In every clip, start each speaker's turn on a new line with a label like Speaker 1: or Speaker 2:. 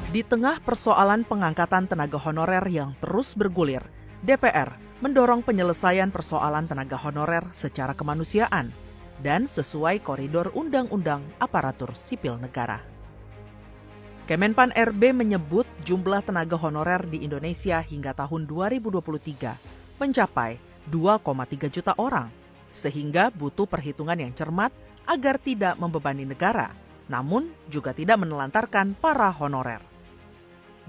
Speaker 1: Di tengah persoalan pengangkatan tenaga honorer yang terus bergulir, DPR mendorong penyelesaian persoalan tenaga honorer secara kemanusiaan dan sesuai koridor Undang-Undang Aparatur Sipil Negara. Kemenpan RB menyebut jumlah tenaga honorer di Indonesia hingga tahun 2023 mencapai 2,3 juta orang, sehingga butuh perhitungan yang cermat agar tidak membebani negara, namun juga tidak menelantarkan para honorer.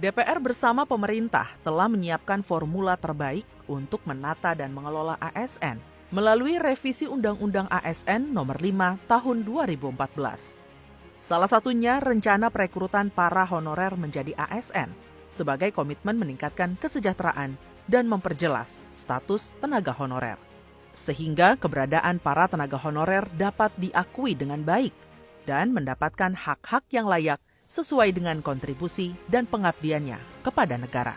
Speaker 1: DPR bersama pemerintah telah menyiapkan formula terbaik untuk menata dan mengelola ASN melalui revisi Undang-Undang ASN Nomor 5 Tahun 2014. Salah satunya rencana perekrutan para honorer menjadi ASN sebagai komitmen meningkatkan kesejahteraan dan memperjelas status tenaga honorer, sehingga keberadaan para tenaga honorer dapat diakui dengan baik dan mendapatkan hak-hak yang layak sesuai dengan kontribusi dan pengabdiannya kepada negara.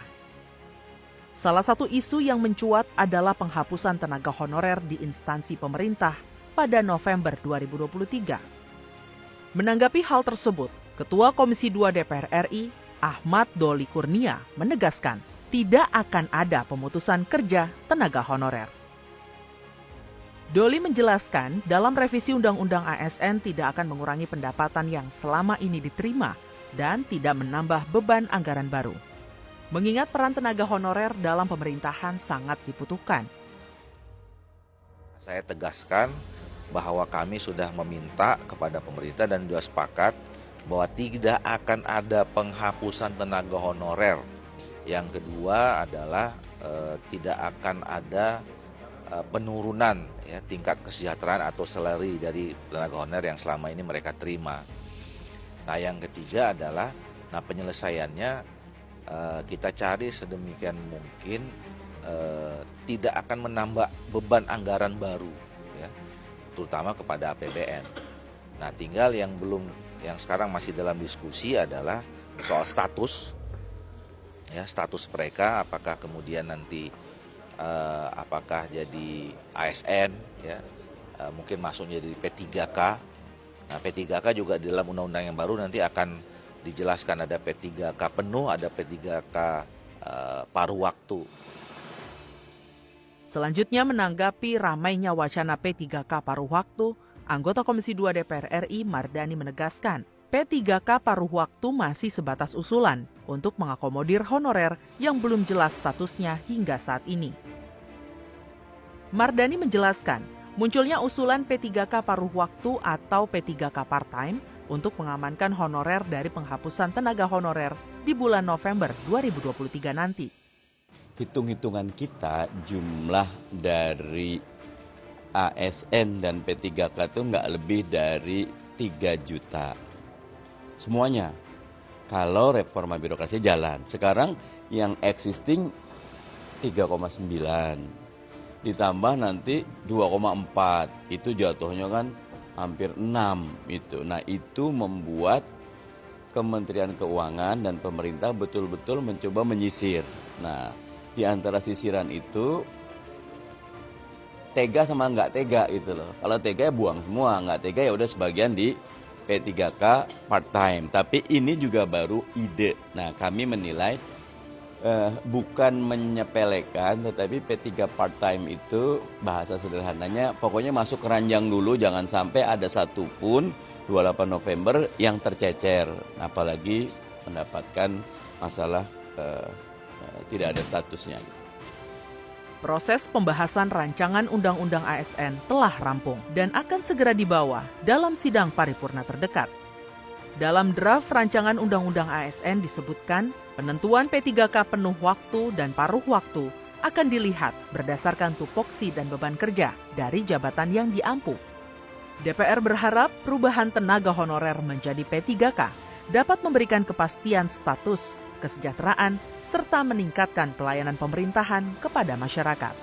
Speaker 1: Salah satu isu yang mencuat adalah penghapusan tenaga honorer di instansi pemerintah pada November 2023. Menanggapi hal tersebut, Ketua Komisi 2 DPR RI, Ahmad Doli Kurnia, menegaskan tidak akan ada pemutusan kerja tenaga honorer. Doli menjelaskan dalam revisi Undang-Undang ASN tidak akan mengurangi pendapatan yang selama ini diterima dan tidak menambah beban anggaran baru. Mengingat peran tenaga honorer dalam pemerintahan sangat dibutuhkan.
Speaker 2: Saya tegaskan bahwa kami sudah meminta kepada pemerintah dan juga sepakat bahwa tidak akan ada penghapusan tenaga honorer. Yang kedua adalah tidak akan ada penurunan tingkat kesejahteraan atau salary dari tenaga honorer yang selama ini mereka terima. Nah, yang ketiga adalah penyelesaiannya kita cari sedemikian mungkin tidak akan menambah beban anggaran baru, terutama kepada APBN. Nah, tinggal yang sekarang masih dalam diskusi adalah soal status mereka, apakah kemudian nanti apakah jadi ASN, mungkin masuknya jadi P3K. Nah, P3K juga di dalam undang-undang yang baru nanti akan dijelaskan ada P3K penuh, ada P3K paruh waktu.
Speaker 1: Selanjutnya menanggapi ramainya wacana P3K paruh waktu, anggota Komisi 2 DPR RI Mardani menegaskan P3K paruh waktu masih sebatas usulan untuk mengakomodir honorer yang belum jelas statusnya hingga saat ini. Mardani menjelaskan, munculnya usulan P3K paruh waktu atau P3K part-time untuk mengamankan honorer dari penghapusan tenaga honorer di bulan November 2023 nanti.
Speaker 3: Hitung-hitungan kita jumlah dari ASN dan P3K itu nggak lebih dari 3 juta. Semuanya. Kalau reforma birokrasi jalan. Sekarang yang existing 3,9. Ditambah nanti 2,4. Itu jatuhnya kan hampir 6 itu. Nah, itu membuat Kementerian Keuangan dan pemerintah betul-betul mencoba menyisir. Nah, di antara sisiran itu tega sama nggak tega gitu loh. Kalau tega ya buang semua, nggak tega ya udah sebagian di P3K part-time. Tapi ini juga baru ide. Nah, kami menilai bukan menyepelekan, tetapi P3 part-time itu bahasa sederhananya pokoknya masuk keranjang dulu, jangan sampai ada satupun 28 November yang tercecer. Apalagi mendapatkan masalah tidak ada statusnya.
Speaker 1: Proses pembahasan rancangan Undang-Undang ASN telah rampung dan akan segera dibawa dalam sidang paripurna terdekat. Dalam draft rancangan Undang-Undang ASN disebutkan penentuan P3K penuh waktu dan paruh waktu akan dilihat berdasarkan tupoksi dan beban kerja dari jabatan yang diampu. DPR berharap perubahan tenaga honorer menjadi P3K dapat memberikan kepastian status, kesejahteraan, serta meningkatkan pelayanan pemerintahan kepada masyarakat.